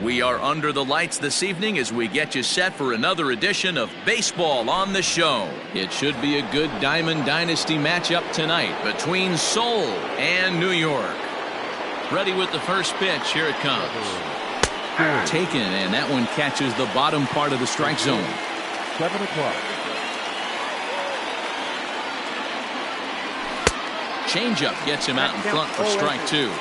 We are under the lights this evening as we get you set for another edition of Baseball on the Show. It should be a good Diamond Dynasty matchup tonight between Seoul and New York. Ready with the first pitch. Here it comes. Taken, and that one catches the bottom part of the strike zone. 7 o'clock. Changeup gets him out in front for strike two.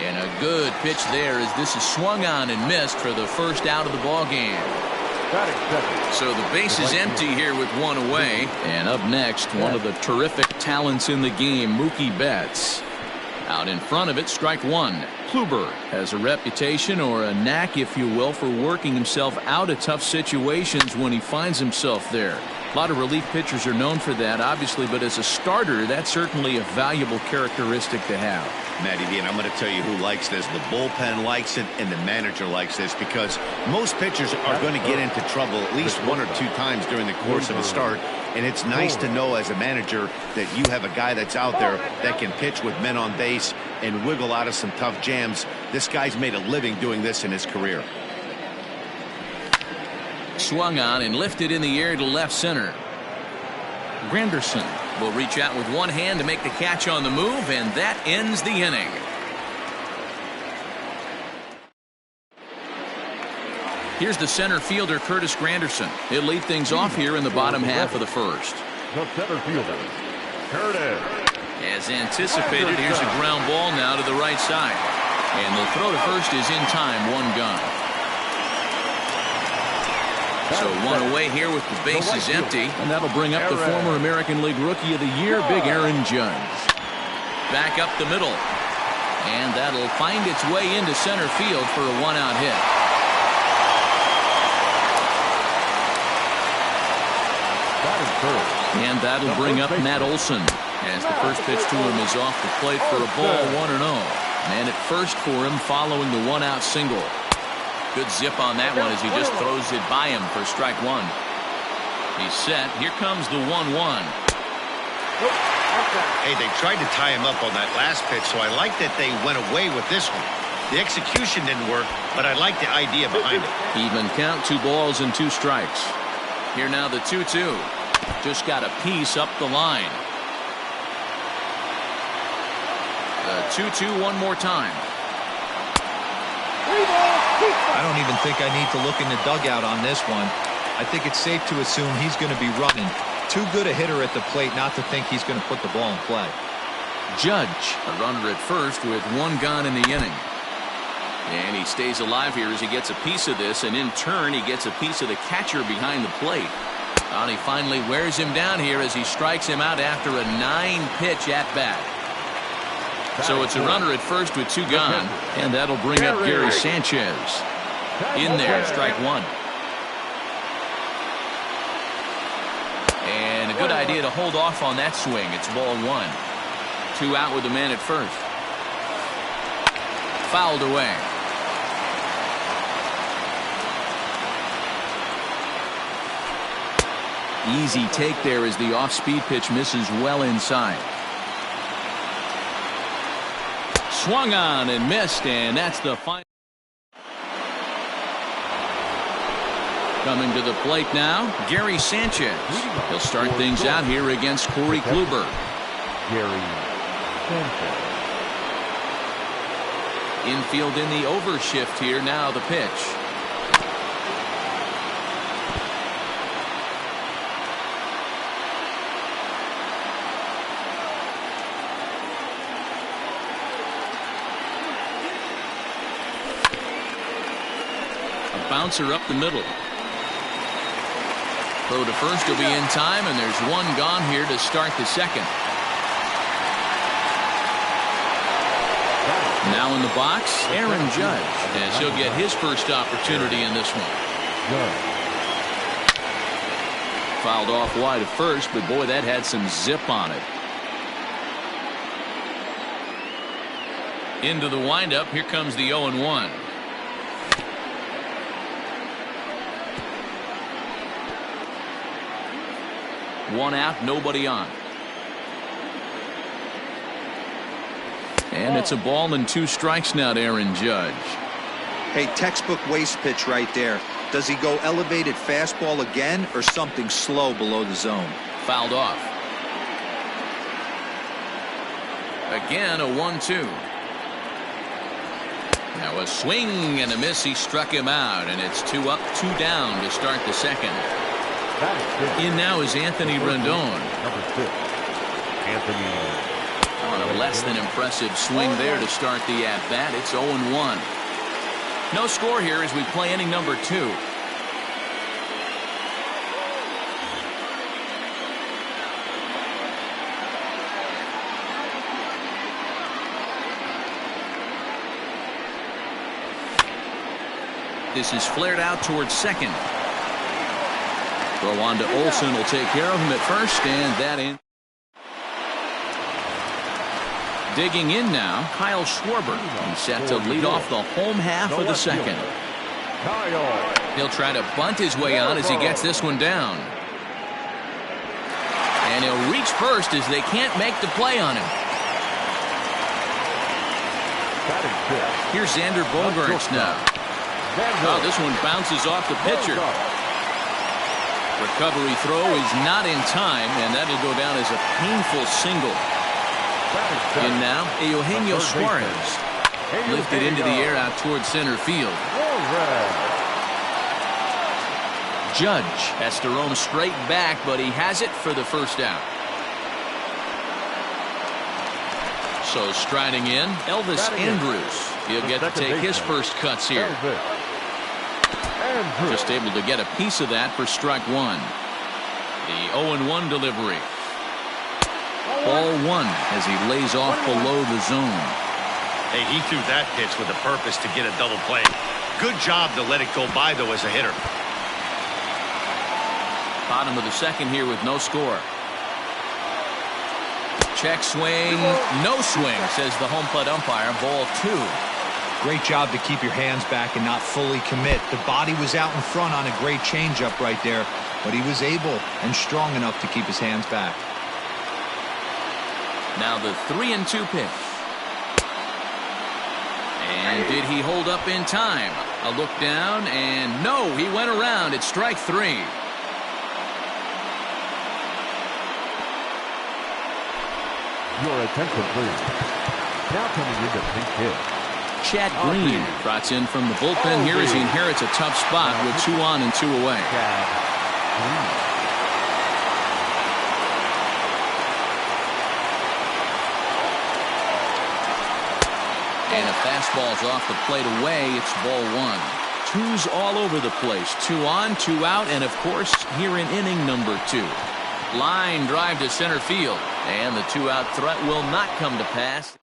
And a good pitch there as this is swung on and missed for the first out of the ball game. So the base is empty here with one away. And up next, one of the terrific talents in the game, Mookie Betts. Out in front of it, strike one. Kluber has a reputation, or a knack if you will, for working himself out of tough situations when he finds himself there. A lot of relief pitchers are known for that, obviously, but as a starter, that's certainly a valuable characteristic to have. Matty D, and I'm going to tell you who likes this. The bullpen likes it, and the manager likes this, because most pitchers are going to get into trouble at least one or two times during the course of a start, and it's nice to know as a manager that you have a guy that's out there that can pitch with men on base and wiggle out of some tough jams. This guy's made a living doing this in his career. Swung on and lifted in the air to left center. Granderson will reach out with one hand to make the catch on the move, and that ends the inning. Here's the center fielder, Curtis Granderson. He'll lead things off here in the bottom half of the first. The center fielder, Curtis. As anticipated, here's a ground ball now to the right side. And the throw to first is in time, one gone. So one away here with the bases empty. And that'll bring up the former American League Rookie of the Year, Big Aaron Judge. Back up the middle. And that'll find its way into center field for a one-out hit. And that'll bring up Matt Olson, as the first pitch to him is off the plate for a ball, 1-0. Man at first for him following the one-out single. Good zip on that one as he just throws it by him for strike one. He's set. Here comes the 1-1. Hey, they tried to tie him up on that last pitch, so I like that they went away with this one. The execution didn't work, but I like the idea behind it. Even count, 2 balls and 2 strikes. Here now the 2-2. Just got a piece up the line. The 2-2 one more time. I don't even think I need to look in the dugout on this one. I think it's safe to assume he's going to be running. Too good a hitter at the plate not to think he's going to put the ball in play. Judge, a runner at first with 1 gone in the inning. And he stays alive here as he gets a piece of this, and in turn he gets a piece of the catcher behind the plate. And he finally wears him down here as he strikes him out after a 9-pitch at bat. So it's a runner at first with 2 gone, and that'll bring up Gary Sanchez. In there, strike one. And a good idea to hold off on that swing. It's ball 1. 2 out with the man at first. Fouled away. Easy take there as the off-speed pitch misses well inside. Swung on and missed, and that's the final. Coming to the plate now, Gary Sanchez. He'll start things out here against Corey Kluber. Gary Sanchez. Infield in the overshift here now, the pitch. Bouncer up the middle. Throw to first will be in time, and there's 1 gone here to start the second. Now in the box, Aaron Judge, as he'll get his first opportunity in this one. Fouled off wide at first, but boy, that had some zip on it. Into the windup, here comes the 0-1. One out, nobody on. And it's a ball and 2 strikes now to Aaron Judge. Hey, textbook waste pitch right there. Does he go elevated fastball again or something slow below the zone? Fouled off. Again, a 1-2. Now a swing and a miss. He struck him out, and it's 2 up, 2 down to start the second. In now is Anthony Rendon. Number 6, Anthony. On a less than impressive swing there to start the at-bat. It's 0-1. No score here as we play inning number 2. This is flared out towards second. Throw on to Olsen will take care of him at first, and that in. Digging in now, Kyle Schwarber. He's set to lead off the home half of the second. He'll try to bunt his way on as he gets this one down. And he'll reach first as they can't make the play on him. Here's Xander Bogaerts now. Oh, this one bounces off the pitcher. Recovery throw is not in time, and that'll go down as a painful single. In now, Eugenio Suarez. Lifted into the air out towards center field. Judge has to roam straight back, but he has it for the first out. So striding in, Elvis Andrus. He'll get to take his first cuts here. Just able to get a piece of that for strike 1. The 0-1 delivery. Ball 1 as he lays off below the zone. Hey, he threw that pitch with a purpose to get a double play. Good job to let it go by, though, as a hitter. Bottom of the second here with no score. Check swing, no swing, says the home plate umpire. Ball 2. Great job to keep your hands back and not fully commit. The body was out in front on a great changeup right there, but he was able and strong enough to keep his hands back. Now the 3-2 pitch. And did he hold up in time? A look down, and no, he went around. It's strike 3. Your attention, please. Now coming into pinch hit. Chad Green trots in from the bullpen here as he inherits a tough spot with 2 on and 2 away. And a fastball's off the plate away. It's ball 1. 2's all over the place. 2 on, 2 out, and of course here in inning number 2. Line drive to center field, and the 2-out threat will not come to pass.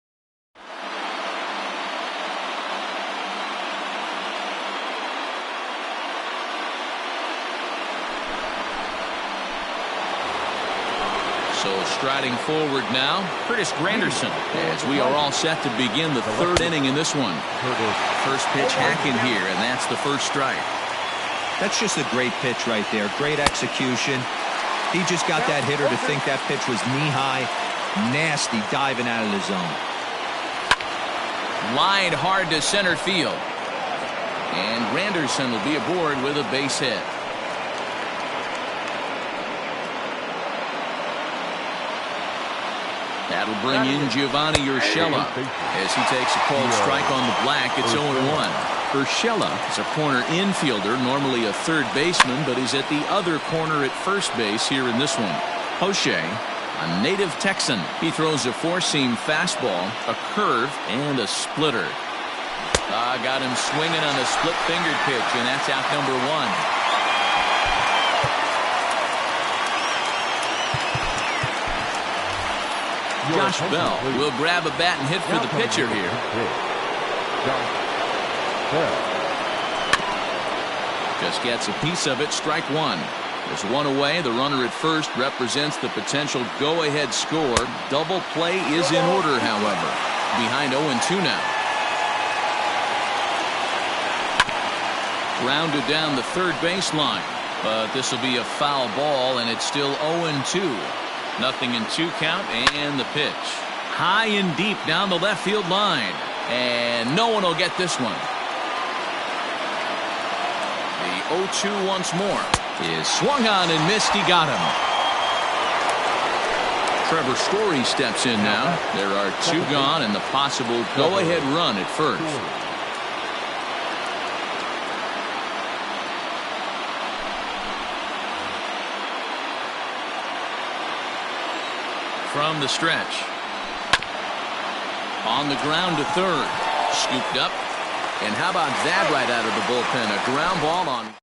So striding forward now, Curtis Granderson, as we are all set to begin the 3rd inning in this one. First pitch hacking here, and that's the first strike. That's just a great pitch right there. Great execution. He just got that hitter to think that pitch was knee-high. Nasty diving out of the zone. Lined hard to center field. And Granderson will be aboard with a base hit. That'll bring in Giovanni Urshela as he takes a called strike on the black. It's 0-1. Urshela is a corner infielder, normally a third baseman, but is at the other corner at first base here in this one. Jose, a native Texan. He throws a 4-seam fastball, a curve, and a splitter. Got him swinging on a split-fingered pitch, and that's out number 1. Josh Bell will grab a bat and hit for the pitcher here. Just gets a piece of it, strike 1. There's 1 away. The runner at first represents the potential go-ahead score. Double play is in order, however. Behind 0-2 now. Rounded down the third baseline, but this will be a foul ball, and it's still 0-2. Nothing in 2 count, and the pitch. high and deep down the left field line. And no one will get this one. The 0-2 once more is swung on and missed. He got him. Trevor Story steps in now. There are 2 gone and the possible go-ahead run at first. From the stretch. On the ground to third. Scooped up. And how about that right out of the bullpen? A ground ball on.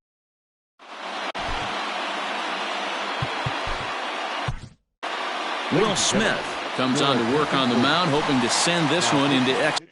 Will Smith comes on to work on the mound, hoping to send this one into extra.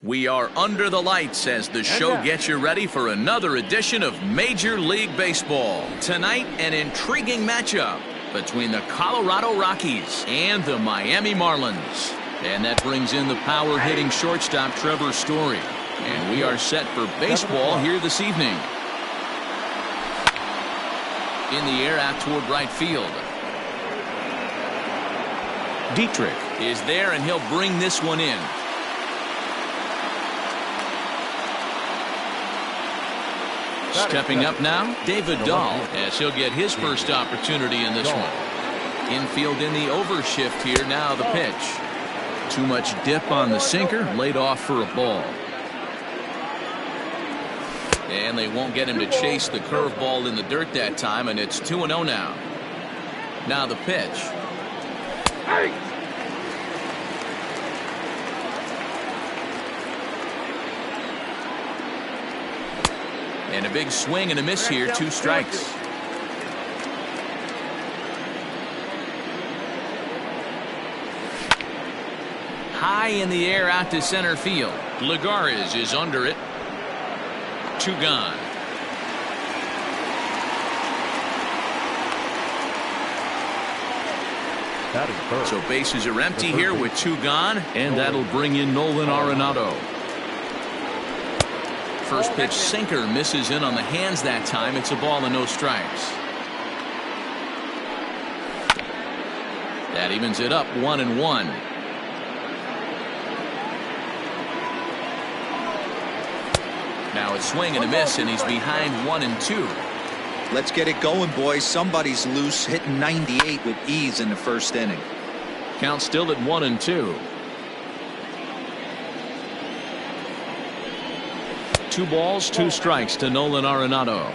We are under the lights as the show gets you ready for another edition of Major League Baseball. Tonight, an intriguing matchup between the Colorado Rockies and the Miami Marlins. And that brings in the power-hitting shortstop Trevor Story. And we are set for baseball here this evening. In the air out toward right field. Dietrich is there, and he'll bring this one in. Stepping up now, David Dahl, as he'll get his first opportunity in this one. Infield in the overshift here. Now the pitch. Too much dip on the sinker, laid off for a ball. And they won't get him to chase the curveball in the dirt that time, and it's 2-0 now. Now the pitch. And a big swing and a miss here, 2 strikes. High in the air out to center field. Lagares is under it. 2 gone. So bases are empty here with 2 gone, and that'll bring in Nolan Arenado. First pitch sinker misses in on the hands that time. It's a ball and no strikes. That evens it up 1-1. Now a swing and a miss, and he's behind 1-2. Let's get it going, boys. Somebody's loose, hitting 98 with ease in the first inning. Count still at 1-2. 2 balls, 2 strikes to Nolan Arenado.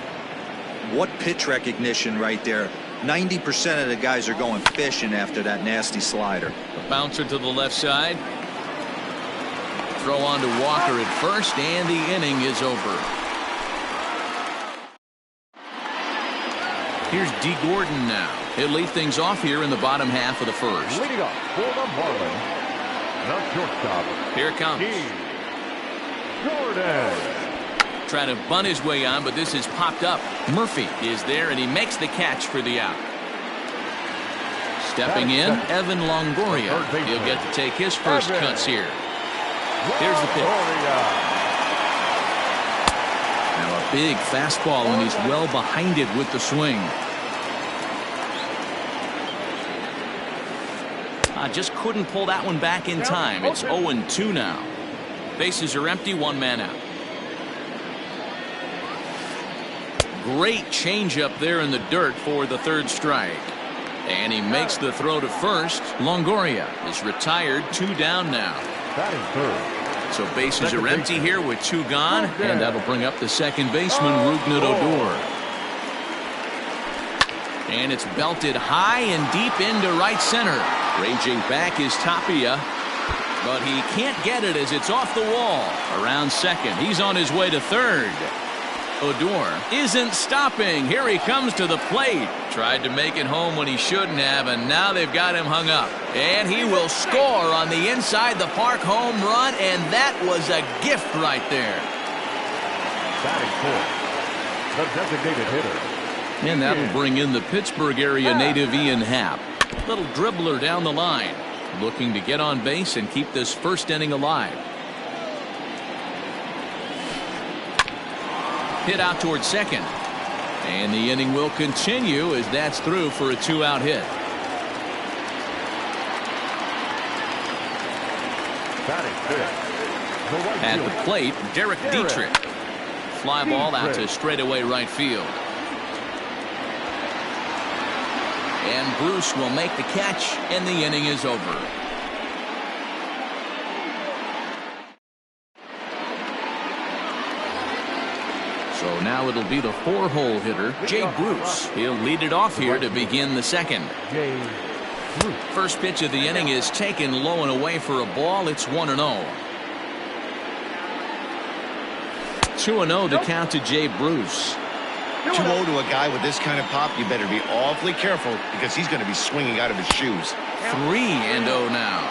What pitch recognition right there. 90% of the guys are going fishing after that nasty slider. A bouncer to the left side. Throw on to Walker at first, and the inning is over. Here's D. Gordon now. He'll lead things off here in the bottom half of the first. Leading off for the Marlins, the shortstop. Here it comes. Gordon. Trying to bunt his way on, but this is popped up. Murphy is there, and he makes the catch for the out. Stepping in, Evan Longoria. He'll get to take his first cuts here. Here's the pitch. Now a big fastball, and he's well behind it with the swing. Just couldn't pull that one back in time. It's 0-2 now. Bases are empty, 1 man out. Great changeup there in the dirt for the 3rd strike. And he makes the throw to first. Longoria is retired, 2 down now. So bases are empty here with 2 gone, and that'll bring up the second baseman, Rougned Odor. And it's belted high and deep into right center. Raging back is Tapia, but he can't get it as it's off the wall. Around second, he's on his way to 3rd. Odor isn't stopping. Here he comes to the plate. Tried to make it home when he shouldn't have, and now they've got him hung up. And he will score on the inside the park home run, and that was a gift right there. Batting 4th, the designated hitter. And that'll bring in the Pittsburgh area native Ian Happ. Little dribbler down the line, looking to get on base and keep this first inning alive. Hit out towards second. And the inning will continue as that's through for a 2-out hit. At the plate, Derek Dietrich. Fly ball out to straightaway right field. And Bruce will make the catch, and the inning is over. So now it'll be the 4-hole hitter, Jay Bruce. He'll lead it off here to begin the second. First pitch of the inning is taken low and away for a ball. It's 1-0. 2-0 to count to Jay Bruce. 2-0 to a guy with this kind of pop, you better be awfully careful because he's going to be swinging out of his shoes. 3-0 now.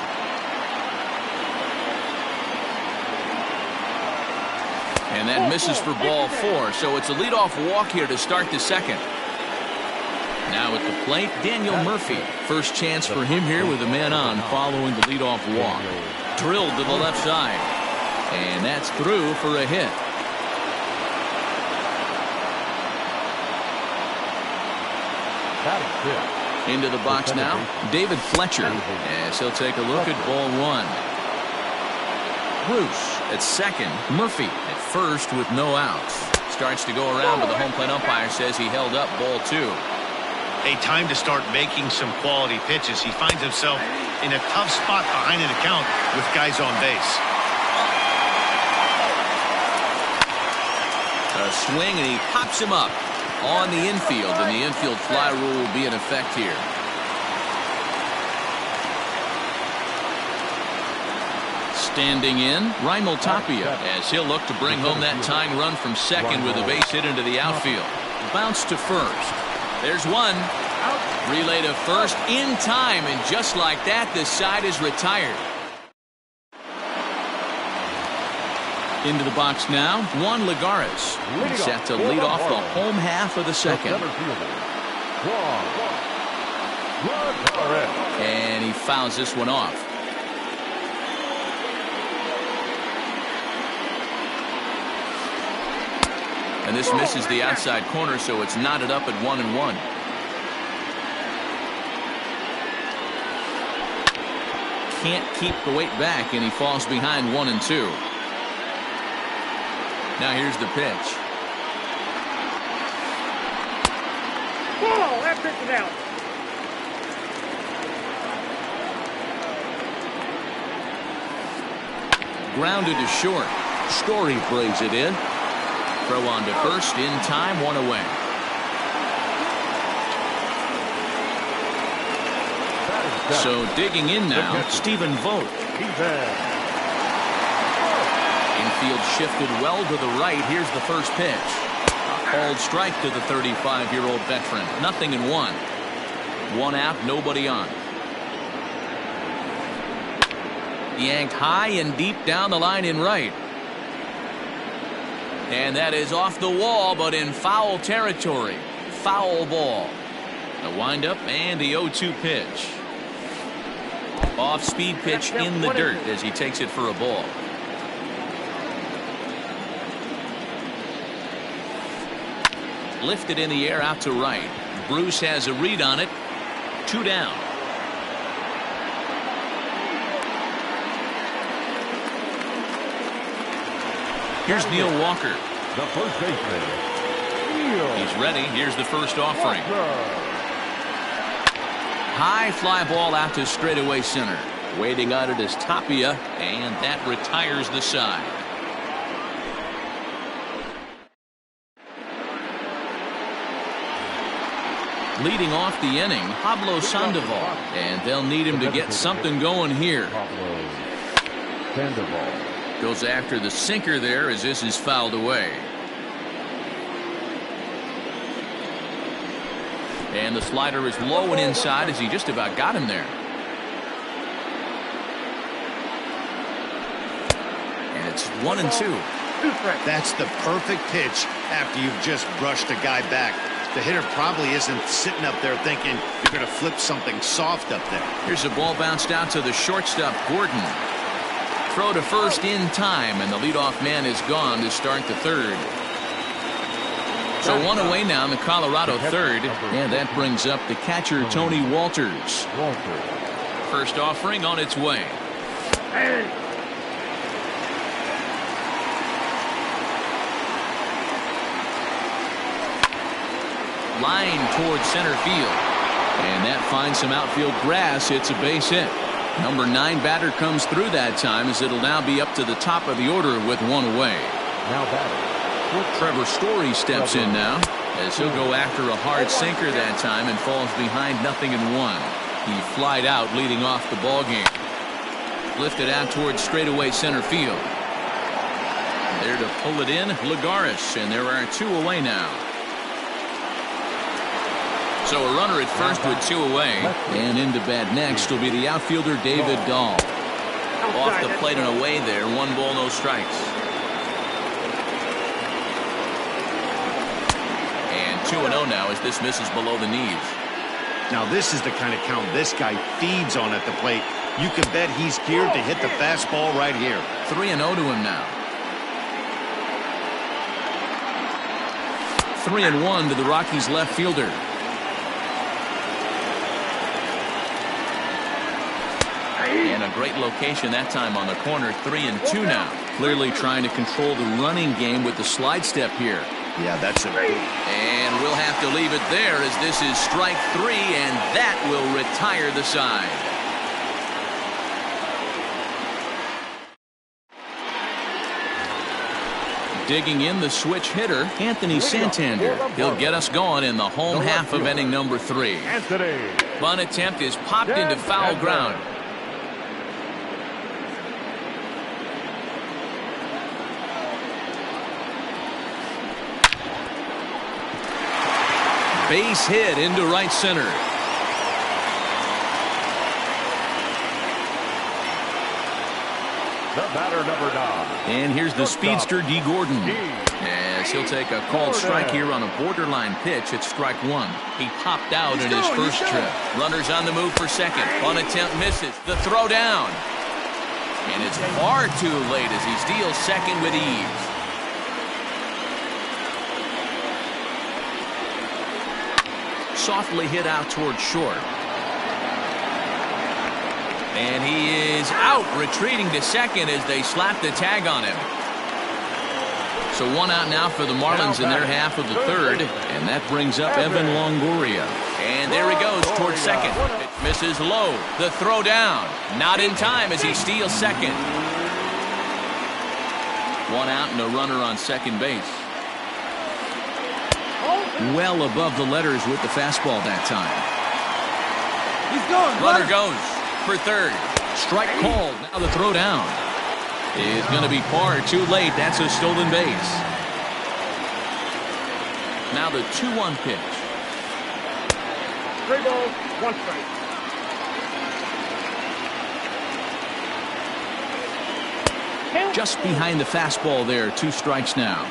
that misses for ball 4. So it's a leadoff walk here to start the second. Now at the plate, Daniel Murphy. First chance for him here with a man on following the leadoff walk. Drilled to the left side. And that's through for a hit. Into the box now, David Fletcher, as he'll take a look at ball 1. Bruce at second, Murphy at first with no outs. Starts to go around, but the home plate umpire says he held up ball 2. A time to start making some quality pitches. He finds himself in a tough spot behind an account with guys on base. A swing, and he pops him up on the infield, and the infield fly rule will be in effect here. Standing in, Raimel Tapia, as he'll look to bring home that tying run from second with a base hit into the outfield. Bounce to first. There's one. Relay to first in time, and just like that, the side is retired. Into the box now, Juan Lagares. He's set to lead off the home half of the second. And he fouls this one off. And this misses the outside corner, so it's knotted up at 1-1. Can't keep the weight back, and he falls behind 1-2. Now here's the pitch. Whoa, that pitch is out. Grounded to short. Story brings it in. Throw on to first in time, 1 away. So digging in now, Stephen Vogt. Infield shifted well to the right. Here's the first pitch. A called strike to the 35-year-old veteran. 0-1. 1 out, nobody on. Yanked high and deep down the line in right. And that is off the wall, but in foul territory. Foul ball. The windup and the 0-2 pitch. Off-speed pitch in the dirt as he takes it for a ball. Lifted in the air out to right. Bruce has a read on it. 2 down. Here's Neil Walker. The first baseman. He's ready. Here's the first offering. High fly ball out to straightaway center. Waiting on it is Tapia, and that retires the side. Leading off the inning, Pablo Sandoval, and they'll need him to get something going here. Sandoval goes after the sinker there as this is fouled away. And the slider is low and inside as he just about got him there. And it's 1-2. That's the perfect pitch after you've just brushed a guy back. The hitter probably isn't sitting up there thinking you're going to flip something soft up there. Here's a ball bounced out to the shortstop, Gordon. Throw to first in time, and the leadoff man is gone to start the third. So 1 away now in the Colorado third, and that brings up the catcher, Tony Walters. First offering on its way. Line towards center field, and that finds some outfield grass. It's a base hit. Number 9 batter comes through that time as it'll now be up to the top of the order with 1 away. now batting. Trevor Story steps in now as he'll go after a hard sinker that time and falls behind 0-1. He flied out leading off the ball game. Lifted out towards straightaway center field. There to pull it in, Lagares, and there are 2 away now. So a runner at first with 2 away, and into bat next will be the outfielder David Dahl. Off the plate and away there, 1 ball, no strikes. 2-0 now as this misses below the knees. Now this is the kind of count this guy feeds on at the plate. You can bet he's geared to hit the fastball right here. 3-0 to him now. 3-1 to the Rockies left fielder. And a great location that time on the corner. 3-2 now. Clearly trying to control the running game with the slide step here. Yeah, that's it. And we'll have to leave it there as this is strike 3, and that will retire the side. Digging in the switch hitter, Anthony Santander. He'll get us going in the home half of inning number 3. Bunt attempt is popped into foul ground. Base hit into right center. The batter, number 9. And here's the speedster, D. Gordon. As he'll take a called strike here on a borderline pitch at strike 1. He popped out in his first trip. Runners on the move for second. Bunt attempt misses. The throw down. And it's far too late as he steals second with ease. Softly hit out toward short. And he is out, retreating to second as they slap the tag on him. So 1 out now for the Marlins in their half of the third. And that brings up Evan Longoria. And there he goes towards second. It misses low. The throw down. Not in time as he steals second. 1 out and a runner on second base. Well above the letters with the fastball that time. He's going. Runner goes for third. Strike called. Now the throw down is going to be far too late. That's a stolen base. Now the 2-1 pitch. 3 balls, 1 strike. Just behind the fastball there. 2 strikes now.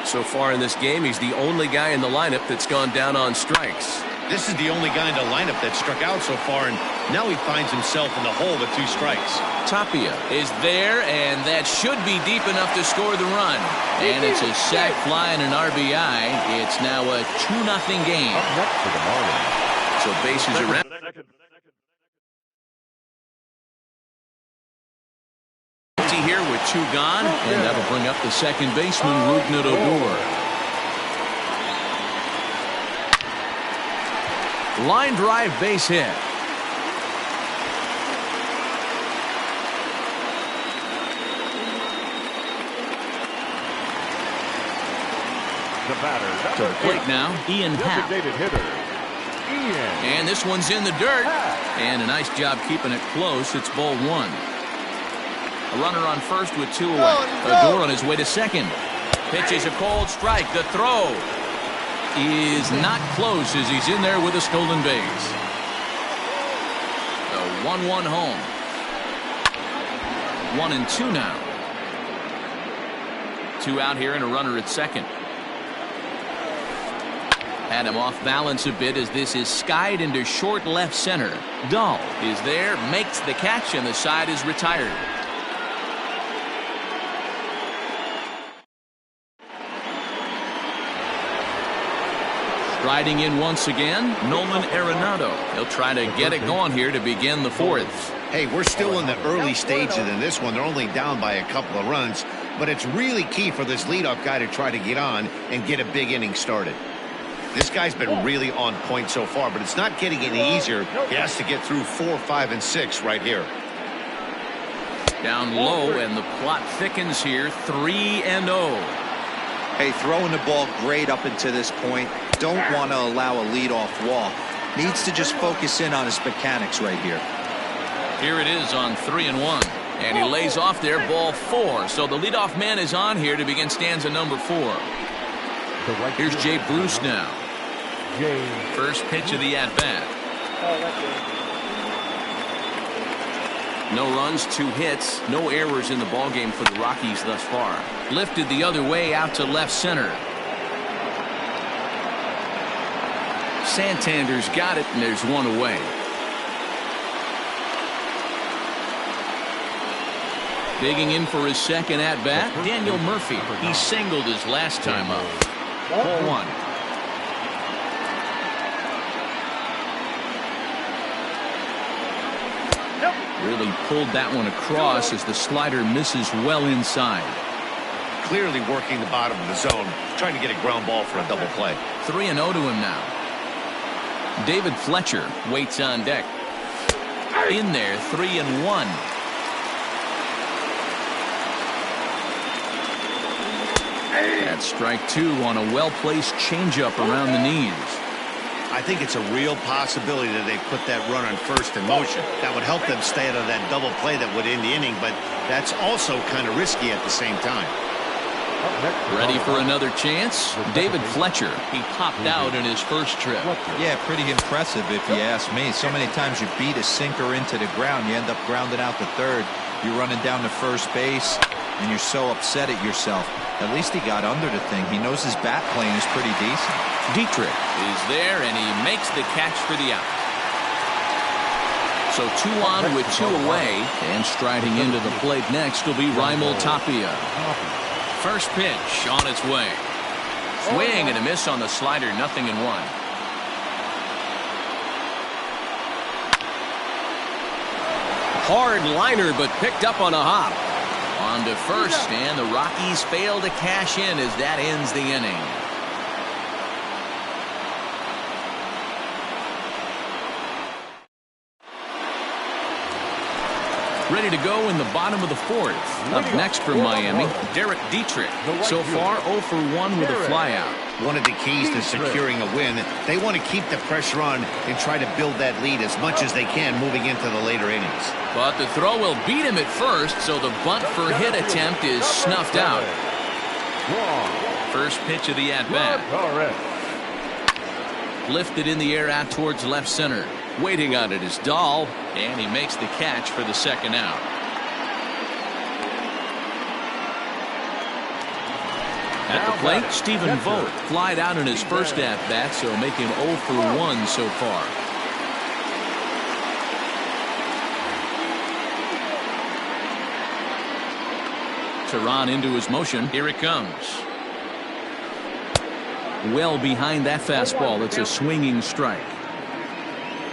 So far in this game, he's the only guy in the lineup that's gone down on strikes. This is the only guy in the lineup that struck out so far, and now he finds himself in the hole with 2 strikes. Tapia is there, and that should be deep enough to score the run. And it's a sac fly and an RBI. It's now a 2-0 game. Up next for the Marlins. So bases around. Here with 2 gone, and that'll bring up the second baseman, Rougned Odor. Line drive base hit. The batter, To the plate now, Ian Happ. designated hitter, Ian. And this one's in the dirt. And a nice job keeping it close. It's ball 1. A runner on first with 2 away. Odor on his way to second. Pitches a cold strike. The throw is not close as he's in there with a stolen base. The 1-1 home. 1-2 now. 2 out here and a runner at second. Had him off balance a bit as this is skied into short left center. Dahl is there, makes the catch, and the side is retired. Riding in once again, Nolan Arenado. He'll try to get it going here to begin the 4th. Hey, we're still in the early stages in this one. They're only down by a couple of runs, but it's really key for this leadoff guy to try to get on and get a big inning started. This guy's been really on point so far, but it's not getting any easier. He has to get through 4, 5, and 6 right here. Down low, and the plot thickens here. 3-0. Hey, throwing the ball great up until this point. Don't want to allow a leadoff walk. Needs to just focus in on his mechanics right here. Here it is on 3-1. And he lays off there, ball 4. So the leadoff man is on here to begin stanza number 4. Here's Jay Bruce now. First pitch of the at-bat. No runs, 2 hits, no errors in the ballgame for the Rockies thus far. Lifted the other way out to left center. Santander's got it, and there's one away. Digging in for his second at-bat, Daniel Murphy. He singled his last time up. Ball one. Really pulled that one across as the slider misses well inside. Clearly working the bottom of the zone, trying to get a ground ball for a double play. 3-0 to him now. David Fletcher waits on deck. In there, 3-1. That's strike two on a well-placed changeup around the knees. I think it's a real possibility that they put that run on first in motion. That would help them stay out of that double play that would end the inning, but that's also kind of risky at the same time. Ready for another chance? David Fletcher. He popped out in his first trip. Yeah, pretty impressive if you ask me. So many times you beat a sinker into the ground, you end up grounding out to third. You're running down to first base, and you're so upset at yourself. At least he got under the thing. He knows his bat plane is pretty decent. Dietrich is there, and he makes the catch for the out. So 2 on with 2 away, and striding into the plate next will be Raimel Tapia. First pitch on its way. Swing and a miss on the slider, 0-1. Hard liner, but picked up on a hop. On to first, and the Rockies fail to cash in as that ends the inning. Ready to go in the bottom of the fourth. Up next for Miami, Derek Dietrich. So far 0 for 1 with a flyout. One of the keys to securing a win, they want to keep the pressure on and try to build that lead as much as they can moving into the later innings. But the throw will beat him at first, so the bunt for hit attempt is snuffed out. First pitch of the at-bat. Lifted in the air out towards left center. Waiting on it is Dahl, and he makes the catch for the second out. At the plate, Stephen Vogt flied out in his first at-bat, so make him 0 for 1 so far. Tehran into his motion. Here it comes. Well behind that fastball. It's a swinging strike.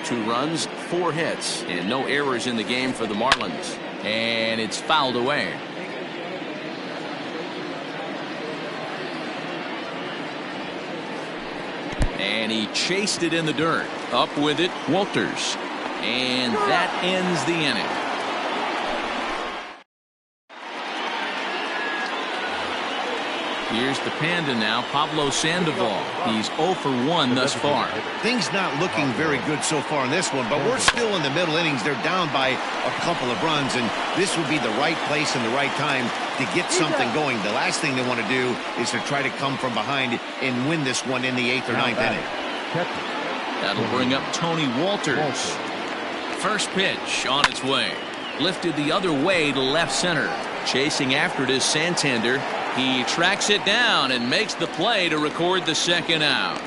2 runs, 4 hits, and no errors in the game for the Marlins. And it's fouled away. And he chased it in the dirt. Up with it, Walters. And that ends the inning. Here's the Panda now, Pablo Sandoval. He's 0 for 1 thus far. Things not looking very good so far in this one, but we're still in the middle innings. They're down by a couple of runs, and this would be the right place and the right time to get something going. The last thing they want to do is to try to come from behind and win this one in the 8th or 9th inning. That'll bring up Tony Walters. First pitch on its way. Lifted the other way to left center. Chasing after it is Santander. He tracks it down and makes the play to record the second out.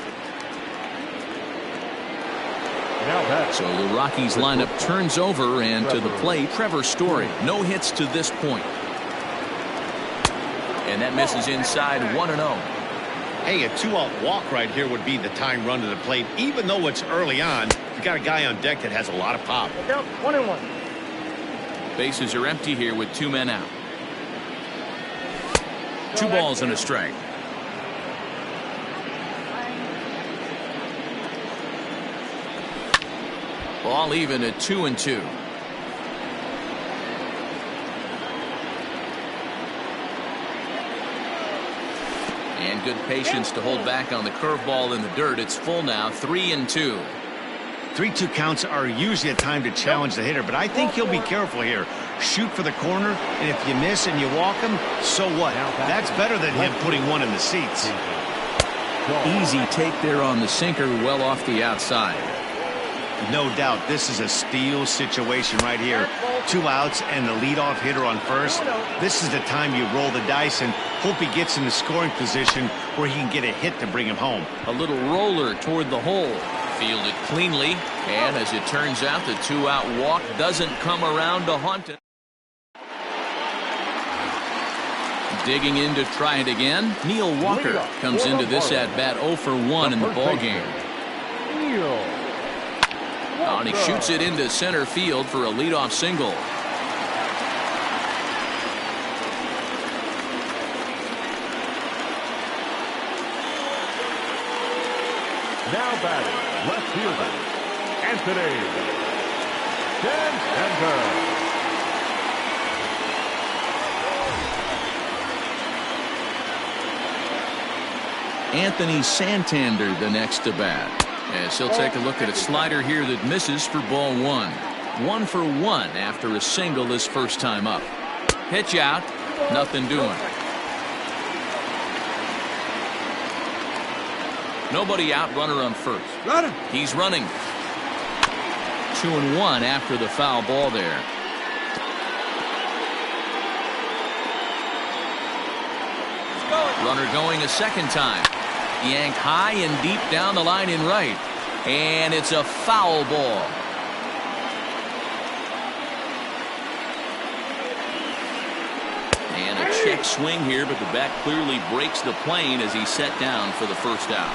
So the Rockies lineup turns over, and to the plate, Trevor Story. No hits to this point. And that misses inside, 1-0. Hey, a 2-out walk right here would be the tying run to the plate. Even though it's early on, you got a guy on deck that has a lot of pop. 1-1. Bases are empty here with 2 men out. 2 balls and a strike. Ball even at 2-2. And good patience to hold back on the curveball in the dirt. It's full now, 3-2. 3-2 counts are usually a time to challenge the hitter, but I think he'll be careful here. Shoot for the corner, and if you miss and you walk him, so what? That's better than him putting one in the seats. Easy take there on the sinker, well off the outside. No doubt this is a steal situation right here. 2 outs and the leadoff hitter on first. This is the time you roll the dice and hope he gets in the scoring position where he can get a hit to bring him home. A little roller toward the hole. Fielded cleanly, and as it turns out, the two-out walk doesn't come around to haunt it. Digging in to try it again, Neil Walker comes into this at-bat 0 for 1 in the ballgame. And he shoots it into center field for a leadoff single. Now batting, left fielder, Anthony Santander. Anthony Santander the next to bat. As he'll take a look at a slider here that misses for ball 1. 1 for 1 after a single his first time up. Pitch out, nothing doing. Nobody out, runner on first. He's running. 2-1 after the foul ball there. Runner going a second time. Yanked high and deep down the line in right. And it's a foul ball. And a check swing here, but the bat clearly breaks the plane as he's set down for the first out.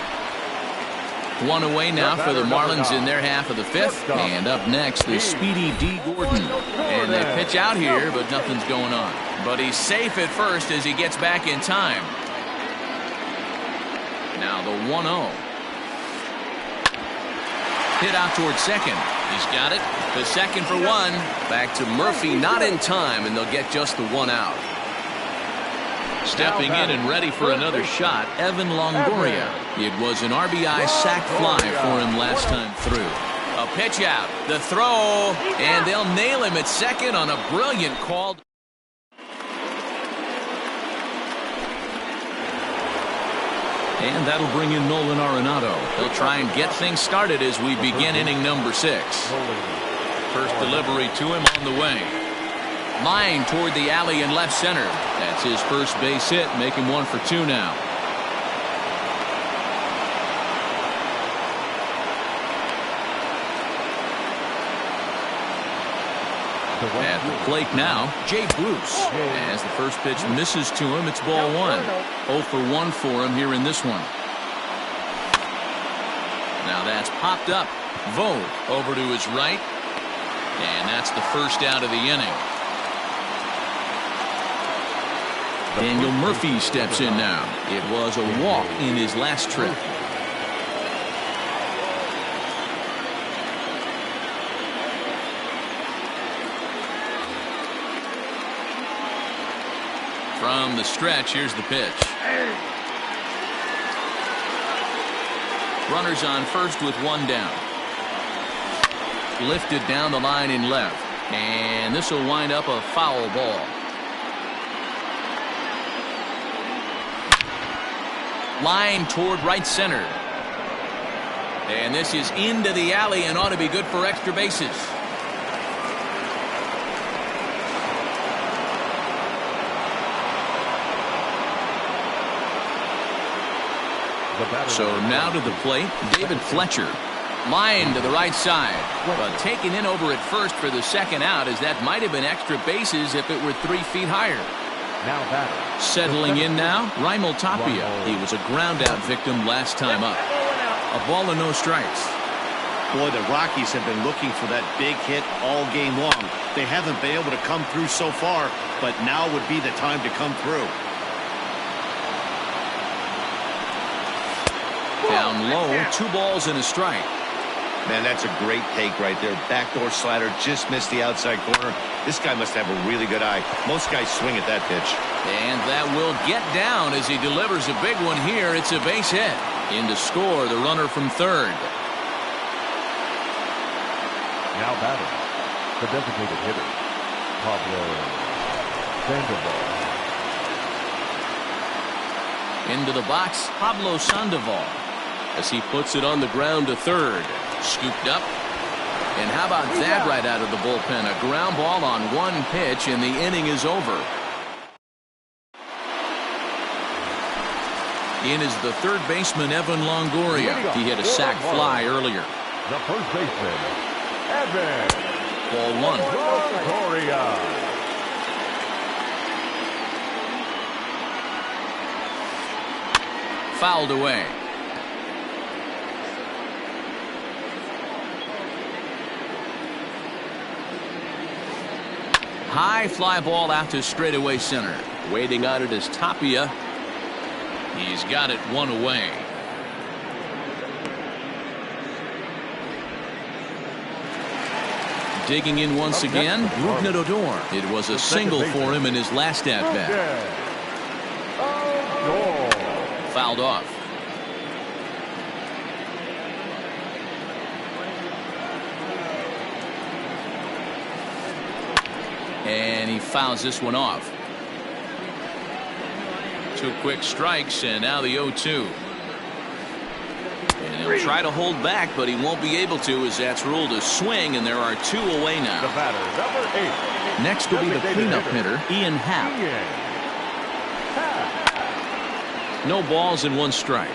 One away now for the Marlins in their half of the fifth. And up next, the speedy D. Gordon. And they pitch out here, but nothing's going on. But he's safe at first as he gets back in time. Now the 1-0. Hit out towards second. He's got it. The second for 1. Back to Murphy, not in time, and they'll get just the 1 out. Stepping in and ready for another shot, Evan Longoria. It was an RBI sac fly for him last time through. A pitch out, the throw, and they'll nail him at second on a brilliant call. And that'll bring in Nolan Arenado. He'll try and get things started as we begin inning number 6. First delivery to him on the way. Line toward the alley in left center. That's his first base hit, make him 1 for 2 now. At the plate now, Jay Bruce. As the first pitch misses to him, it's ball 1. 0 for 1 for him here in this one. Now that's popped up. Vogt over to his right. And that's the first out of the inning. Daniel Murphy steps in now. It was a walk in his last trip. From the stretch, here's the pitch. Runners on first with 1 down. Lifted down the line in left. And this will wind up a foul ball. Line toward right center. And this is into the alley and ought to be good for extra bases. So now to the plate, David Fletcher. Line to the right side, but taken in over at first for the second out, as that might have been extra bases if it were 3 feet higher. Settling in now, Raimel Tapia. He was a ground-out victim last time up. A ball and no strikes. Boy, the Rockies have been looking for that big hit all game long. They haven't been able to come through so far, but now would be the time to come through. Down low, 2 balls and a strike. Man, that's a great take right there. Backdoor slider, just missed the outside corner. This guy must have a really good eye. Most guys swing at that pitch. And that will get down as he delivers a big one here. It's a base hit. In to score, the runner from third. Now batting, the designated hitter, Pablo Sandoval. Into the box, Pablo Sandoval, as he puts it on the ground to third. Scooped up. And how about that right out of the bullpen? A ground ball on 1 pitch, and the inning is over. In is the third baseman, Evan Longoria. He hit a sac fly earlier. The first baseman, Evan. Ball one. Longoria. Fouled away. High fly ball out to straightaway center. Waiting on it is Tapia. He's got it one away. Digging in once again, Odor. It was a single for him in his last at-bat. Fouled off. And he fouls this one off. 2 quick strikes, and now the 0-2. And he'll try to hold back, but he won't be able to, as that's ruled a swing, and there are 2 away now. The batter, number 8. Next will be the cleanup hitter, Ian Happ. No balls and 1 strike.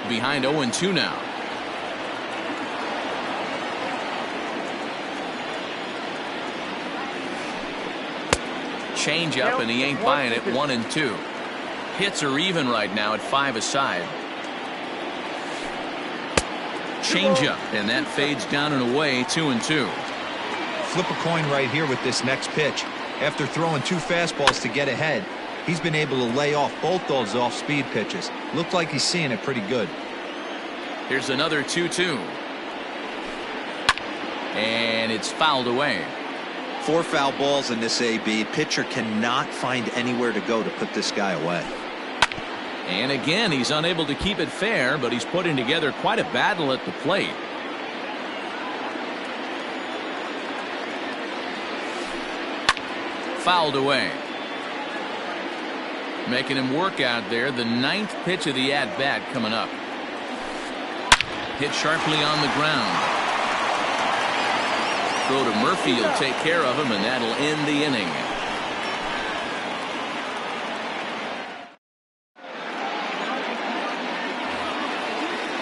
Behind 0-2 now. Change up, and he ain't buying it. 1-2. Hits are even right now at 5 aside. Change up, and that fades down and away. 2-2. Flip a coin right here with this next pitch. After throwing 2 fastballs to get ahead, he's been able to lay off both those off-speed pitches. Looked like he's seeing it pretty good. Here's another 2-2. And it's fouled away. 4 foul balls in this AB. Pitcher cannot find anywhere to go to put this guy away. And again, he's unable to keep it fair, but he's putting together quite a battle at the plate. Fouled away. Making him work out there. The 9th pitch of the at-bat coming up. Hit sharply on the ground. Throw to Murphy, he'll take care of him, and that'll end the inning.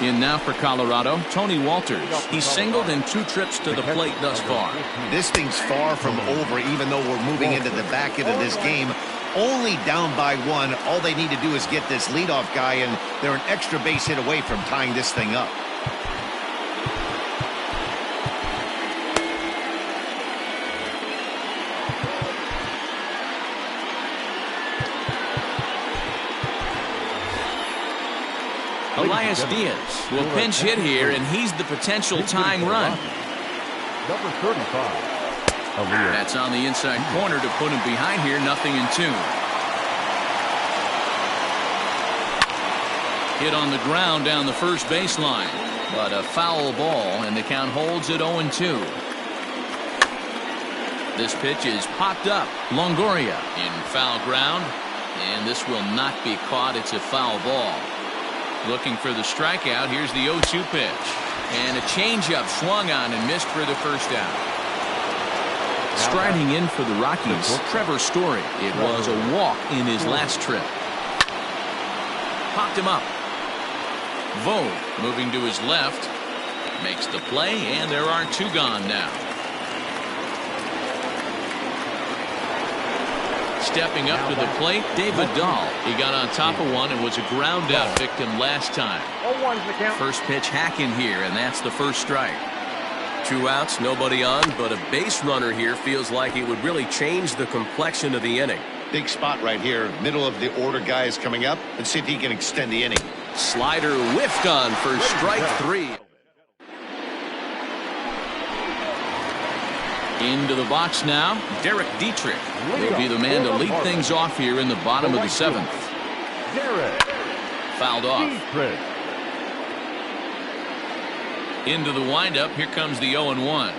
In now for Colorado, Tony Walters. He's singled in 2 trips to the plate thus far. This thing's far from over, even though we're moving into the back end of this game. Only down by 1. All they need to do is get this leadoff guy, and they're an extra base hit away from tying this thing up. Elias Diaz will pinch hit here, and he's the potential tying run. Number 35. That's on the inside corner to put him behind here. 0-2. Hit on the ground down the first baseline, but a foul ball, and the count holds at 0-2. This pitch is popped up. Longoria in foul ground, and this will not be caught. It's a foul ball. Looking for the strikeout. Here's the 0-2 pitch. And a changeup swung on and missed for the first out. Striding in for the Rockies, Trevor Story. It was a walk in his last trip. Popped him up. Vogt moving to his left. Makes the play, and there are 2 gone now. Stepping up to the plate, David Dahl. He got on top of one and was a ground out victim last time. First pitch hacking here, and that's the first strike. 2 outs, nobody on, but a base runner here feels like it would really change the complexion of the inning. Big spot right here. Middle of the order guy is coming up. Let's see if he can extend the inning. Slider whiffed on for strike 3. Into the box now, Derek Dietrich will be the man to lead things off here in the bottom of the 7th. Fouled off. Into the windup, here comes the 0-1.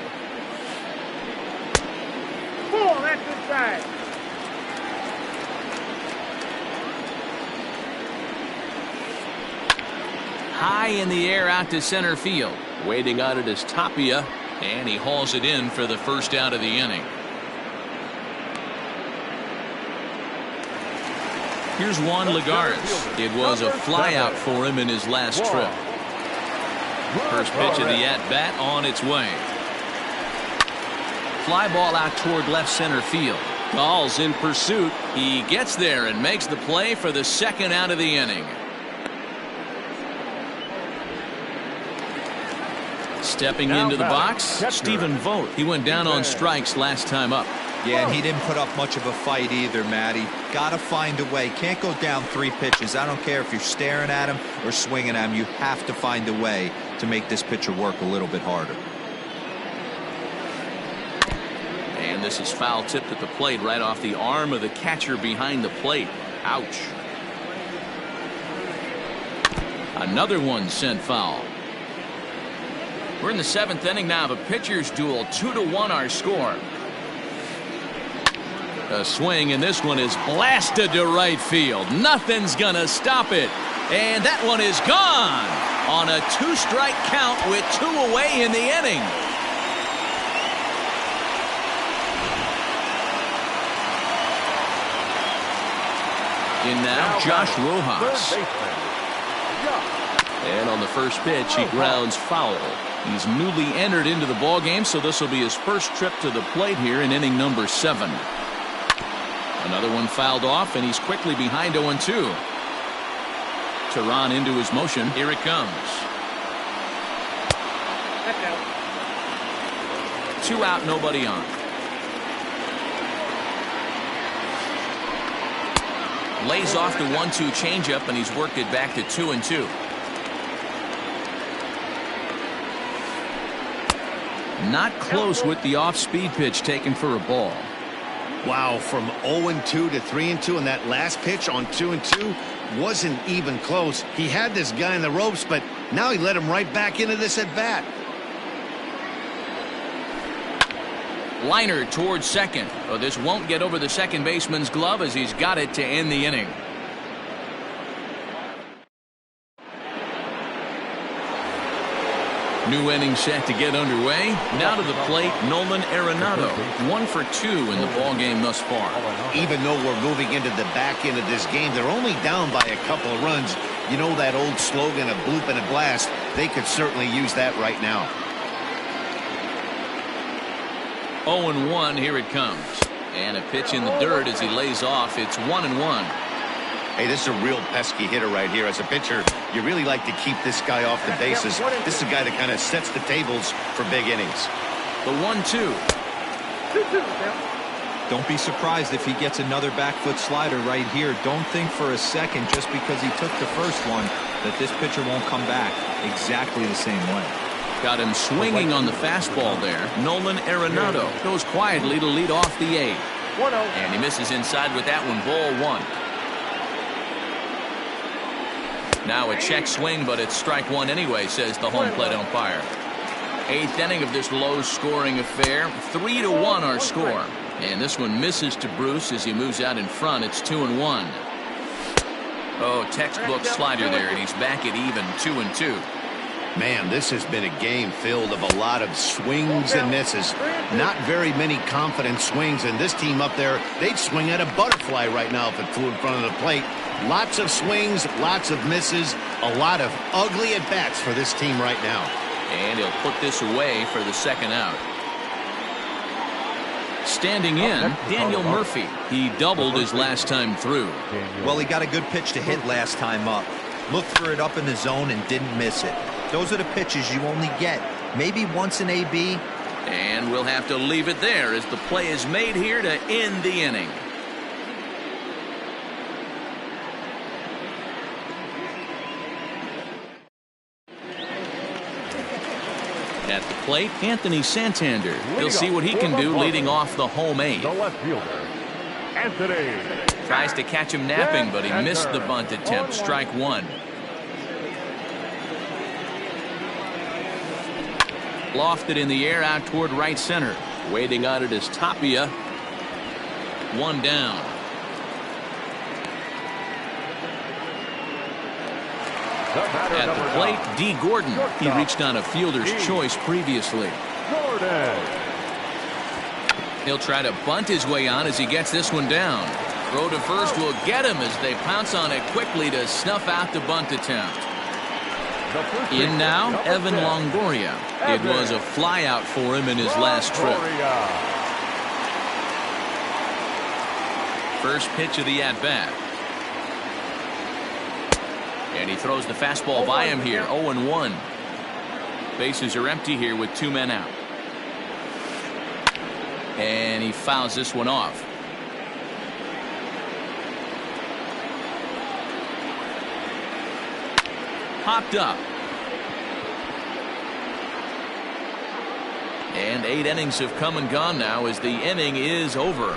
That's inside. High in the air out to center field. Waiting on it is Tapia, and he hauls it in for the first out of the inning. Here's Juan Lagares. It was a flyout for him in his last trip. First pitch of the at-bat on its way. Fly ball out toward left center field. Gall's in pursuit. He gets there and makes the play for the second out of the inning. Stepping into the box, Stephen Vogt. He went down on strikes last time up. Yeah, and he didn't put up much of a fight either, Matty. Got to find a way. Can't go down 3 pitches. I don't care if you're staring at him or swinging at him. You have to find a way to make this pitcher work a little bit harder. And this is foul tipped at the plate right off the arm of the catcher behind the plate. Ouch. Another one sent foul. We're in the 7th inning now of a pitcher's duel. 2-1 our score. A swing, and this one is blasted to right field. Nothing's gonna stop it. And that one is gone on a 2-strike count with 2 away in the inning. In now, Josh Rojas. And on the first pitch, he grounds foul. He's newly entered into the ballgame, so this will be his first trip to the plate here in inning number 7. Another one fouled off, and he's quickly behind 0-2. Tehran into his motion. Here it comes. 2 out, nobody on. Lays off the 1-2 changeup, and he's worked it back to 2-2. Not close with the off-speed pitch taken for a ball. Wow, from 0-2 to 3-2, and that last pitch on 2-2 wasn't even close. He had this guy in the ropes, but now he let him right back into this at bat. Liner towards second. Oh, this won't get over the second baseman's glove as he's got it to end the inning. New inning set to get underway. Now to the plate, Nolan Arenado. 1 for 2 in the ballgame thus far. Even though we're moving into the back end of this game, they're only down by a couple of runs. You know that old slogan, a bloop and a blast. They could certainly use that right now. 0-1, here it comes. And a pitch in the dirt as he lays off. It's 1-1. Hey, this is a real pesky hitter right here. As a pitcher, you really like to keep this guy off the bases. This is a guy that kind of sets the tables for big innings. The 1-2. Don't be surprised if he gets another back foot slider right here. Don't think for a second, just because he took the first one, that this pitcher won't come back exactly the same way. Got him swinging on the fastball there. Nolan Arenado goes quietly to lead off the 8th. And he misses inside with that one. Ball 1. Now a check swing, but it's strike 1 anyway, says the home plate umpire. 8th inning of this low-scoring affair. 3-1 our score. And this one misses to Bruce as he moves out in front. It's 2-1. Oh, textbook slider there, and he's back at even 2-2. Man, this has been a game filled of a lot of swings and misses. Not very many confident swings, and this team up there, they'd swing at a butterfly right now if it flew in front of the plate. Lots of swings, lots of misses, a lot of ugly at-bats for this team right now. And he'll put this away for the second out. Standing in, Daniel Murphy. He doubled his last time through. Well, he got a good pitch to hit last time up. Looked for it up in the zone and didn't miss it. Those are the pitches you only get maybe once in AB. And we'll have to leave it there as the play is made here to end the inning. At the plate, Anthony Santander. He'll see what he can do leading off the home 8. The left fielder, Anthony. Tries to catch him napping, but he missed the bunt attempt. Strike 1. Lofted in the air out toward right center. Waiting on it is Tapia. 1 down. At the plate, D. Gordon. He reached on a fielder's choice previously. He'll try to bunt his way on as he gets this one down. Throw to first will get him as they pounce on it quickly to snuff out the bunt attempt. In now, Evan Longoria. It was a flyout for him in his last trip. First pitch of the at-bat. And he throws the fastball by him here, 0-1. Bases are empty here with 2 men out. And he fouls this one off. Popped up. And 8 innings have come and gone now as the inning is over.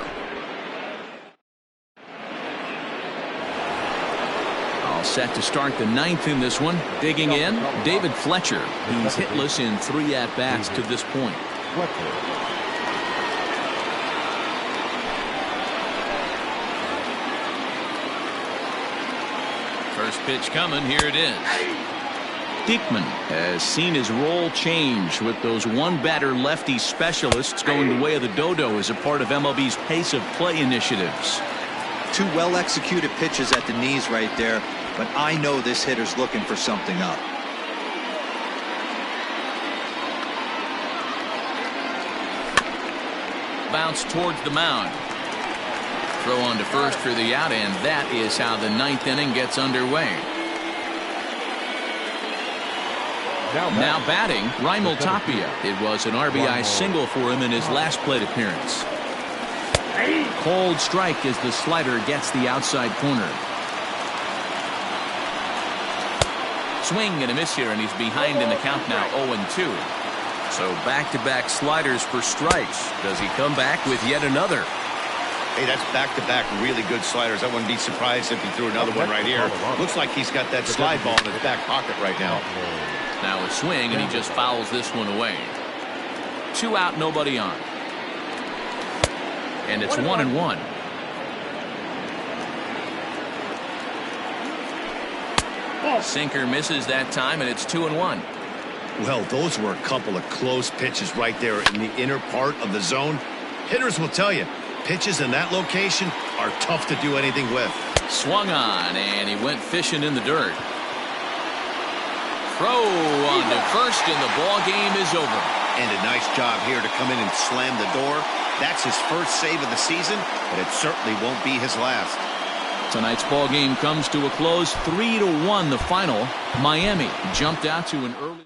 All set to start the 9th in this one. Digging in, David Fletcher. He's hitless in 3 at-bats to this point. First pitch coming. Here it is. Diekman has seen his role change with those one-batter lefty specialists going the way of the dodo as a part of MLB's pace of play initiatives. 2 well-executed pitches at the knees right there, but I know this hitter's looking for something up. Bounce towards the mound. Throw on to first for the out, and that is how the 9th inning gets underway. Now batting, Raimel Tapia. It was an RBI single for him in his last plate appearance. Cold strike as the slider gets the outside corner. Swing and a miss here, and he's behind in the count now, 0-2. So back-to-back sliders for strikes. Does he come back with yet another? Hey, that's back-to-back really good sliders. I wouldn't be surprised if he threw another one right here. Looks like he's got that slide ball in his back pocket right now. Now a swing, and he just fouls this one away. 2 out, nobody on. And it's 1-1. Sinker misses that time, and it's 2-1. Well, those were a couple of close pitches right there in the inner part of the zone. Hitters will tell you, pitches in that location are tough to do anything with. Swung on, and he went fishing in the dirt. Throw on to first, and the ball game is over. And a nice job here to come in and slam the door. That's his first save of the season, but it certainly won't be his last. Tonight's ball game comes to a close, 3-1 the final. Miami jumped out to an early